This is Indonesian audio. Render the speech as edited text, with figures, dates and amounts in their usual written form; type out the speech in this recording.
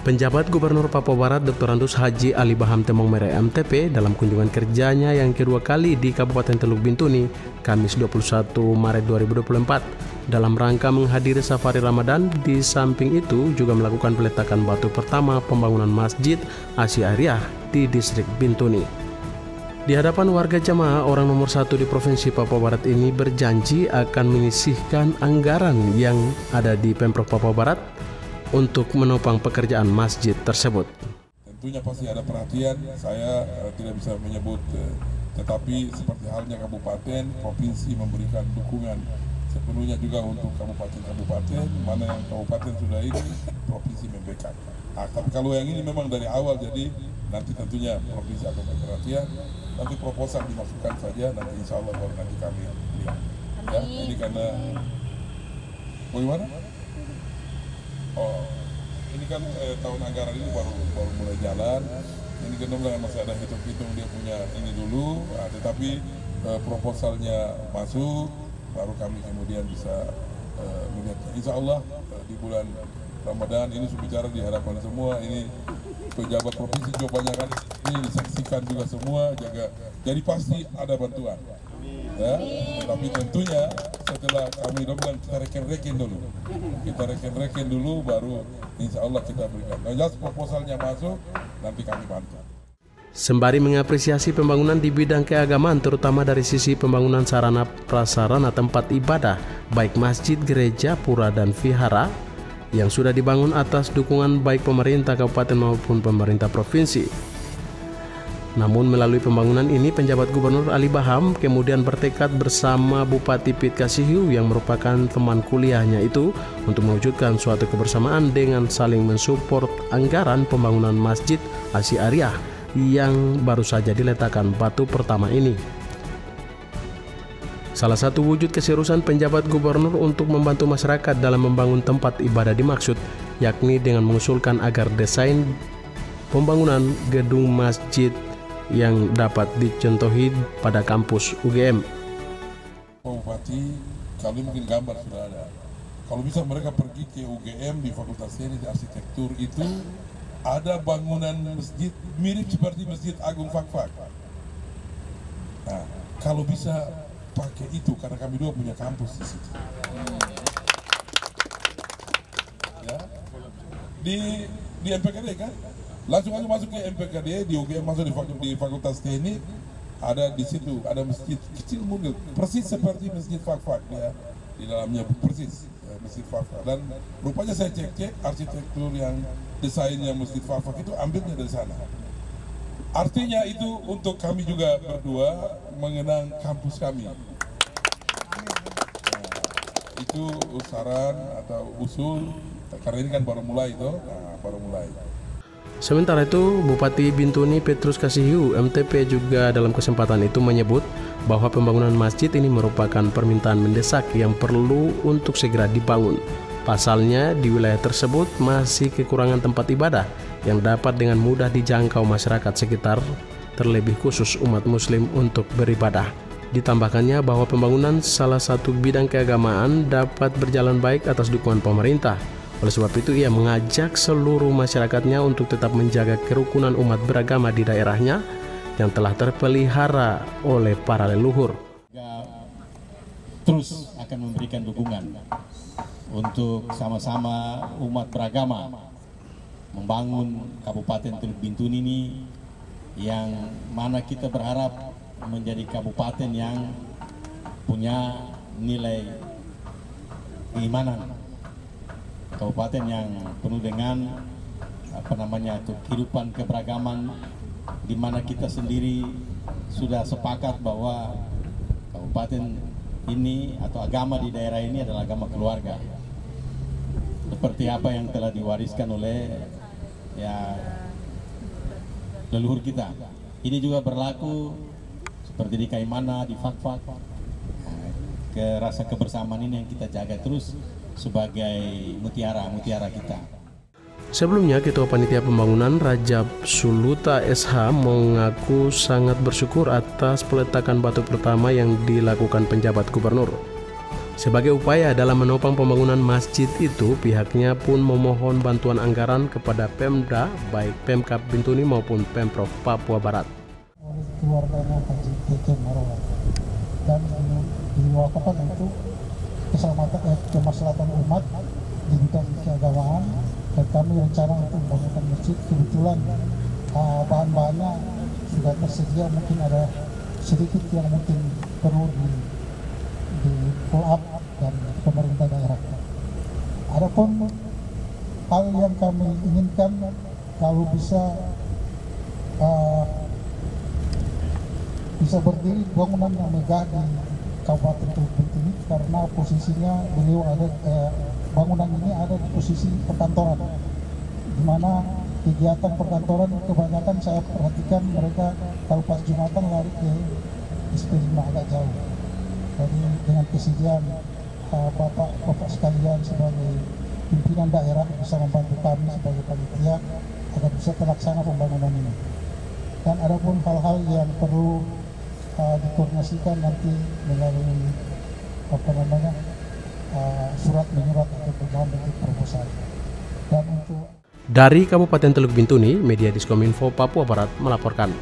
Penjabat Gubernur Papua Barat Dr. Andus Haji Ali Baham Temong Mere MTP dalam kunjungan kerjanya yang kedua kali di Kabupaten Teluk Bintuni, Kamis 21 Maret 2024, dalam rangka menghadiri safari Ramadan. Di samping itu juga melakukan peletakan batu pertama pembangunan Masjid Asyariah di Distrik Bintuni. Di hadapan warga jamaah, orang nomor 1 di Provinsi Papua Barat ini berjanji akan menyisihkan anggaran yang ada di Pemprov Papua Barat untuk menopang pekerjaan masjid tersebut. Tentunya pasti ada perhatian, saya tidak bisa menyebut, tetapi seperti halnya kabupaten, provinsi memberikan dukungan sepenuhnya juga untuk kabupaten-kabupaten, mana yang kabupaten sudah ini, provinsi membackup. Tapi kalau yang ini memang dari awal, jadi nanti tentunya provinsi akan berperhatian, nanti proposal dimasukkan saja, nanti insya Allah baru nanti kami lihat. Ya, ini karena, bagaimana? Oh, ini kan tahun anggaran ini baru mulai jalan. Ini kan masih ada hitung-hitung dia punya ini dulu, tetapi proposalnya masuk, baru kami kemudian bisa melihat. Insya Allah di bulan Ramadan ini bicara di hadapan semua, ini pejabat provinsi juga banyak kan, ini disaksikan juga semua, jaga. Jadi pasti ada bantuan. Ya, tapi tentunya setelah kami bilang kita reken dulu, baru insya Allah kita berikan. Nah, jelas proposalnya masuk, nanti kami bantu. Sembari mengapresiasi pembangunan di bidang keagamaan, terutama dari sisi pembangunan sarana prasarana tempat ibadah, baik masjid, gereja, pura, dan vihara, yang sudah dibangun atas dukungan baik pemerintah kabupaten maupun pemerintah provinsi. Namun melalui pembangunan ini, penjabat Gubernur Ali Baham kemudian bertekad bersama Bupati Pit Kasihiu yang merupakan teman kuliahnya itu untuk mewujudkan suatu kebersamaan dengan saling mensupport anggaran pembangunan Masjid Asyariah yang baru saja diletakkan batu pertama ini. Salah satu wujud keseriusan penjabat gubernur untuk membantu masyarakat dalam membangun tempat ibadah dimaksud, yakni dengan mengusulkan agar desain pembangunan gedung masjid yang dapat dicontohi pada kampus UGM. Bupati, kalau mungkin gambar sudah ada. Kalau bisa mereka pergi ke UGM di Fakultas Teknik Arsitektur, itu ada bangunan masjid mirip seperti Masjid Agung Fakfak. Nah, kalau bisa pakai itu, karena kami dua punya kampus di situ. Ya, di MPKD kan? Langsung aja masuk ke MPKD, di UGM masuk di Fakultas Teknik, ada di situ, ada masjid kecil mungil, persis seperti Masjid Fakfak, ya, di dalamnya persis Masjid Fakfak. Dan rupanya saya cek arsitektur yang desainnya Masjid Fakfak itu ambilnya dari sana. Artinya itu untuk kami juga berdua mengenang kampus kami. Nah, itu saran atau usul, karena ini kan baru mulai itu, baru mulai. Sementara itu, Bupati Bintuni Petrus Kasihiu MTP juga dalam kesempatan itu menyebut bahwa pembangunan masjid ini merupakan permintaan mendesak yang perlu untuk segera dibangun. Pasalnya, di wilayah tersebut masih kekurangan tempat ibadah yang dapat dengan mudah dijangkau masyarakat sekitar, terlebih khusus umat muslim untuk beribadah. Ditambahkannya bahwa pembangunan salah satu bidang keagamaan dapat berjalan baik atas dukungan pemerintah. Oleh sebab itu, ia mengajak seluruh masyarakatnya untuk tetap menjaga kerukunan umat beragama di daerahnya yang telah terpelihara oleh para leluhur. Terus akan memberikan dukungan untuk sama-sama umat beragama membangun Kabupaten Teluk Bintuni ini, yang mana kita berharap menjadi kabupaten yang punya nilai keimanan, kabupaten yang penuh dengan kehidupan keberagaman, di mana kita sendiri sudah sepakat bahwa kabupaten ini atau agama di daerah ini adalah agama keluarga, seperti apa yang telah diwariskan oleh leluhur kita. Ini juga berlaku seperti di Kaimana, di Fakfak. Rasa kebersamaan ini yang kita jaga terus sebagai mutiara kita. Sebelumnya, Ketua Panitia Pembangunan Rajab Suluta SH mengaku sangat bersyukur atas peletakan batu pertama yang dilakukan penjabat gubernur. Sebagai upaya dalam menopang pembangunan masjid itu, pihaknya pun memohon bantuan anggaran kepada Pemda, baik Pemkab Bintuni maupun Pemprov Papua Barat. Oleh keluarganya Haji Keke Marwah, dan diwakafkan untuk kemaslahatan umat di bidang keagamaan, dan kami rencana untuk membangun masjid. Kebetulan bahan-bahannya sudah tersedia, mungkin ada sedikit yang mungkin perlu di pull up dan pemerintah daerah. Adapun hal yang kami inginkan, kalau bisa berdiri bangunan yang megah di Kabupaten Teluk Bintuni, karena posisinya beliau ada bangunan ini ada di posisi perkantoran, di mana kegiatan perkantoran kebanyakan saya perhatikan mereka kalau pas Jumatan lari ke SP5 agak jauh. Jadi dengan kesediaan Bapak sekalian sebagai pimpinan daerah bisa membantu kami sebagai panitia agar bisa terlaksana pembangunan ini. Dan ada pun hal-hal yang perlu dikoordinasikan nanti melalui surat menyurat atau perubahan bentuk proposal. Dan untuk dari Kabupaten Teluk Bintuni, Media Diskominfo Papua Barat melaporkan.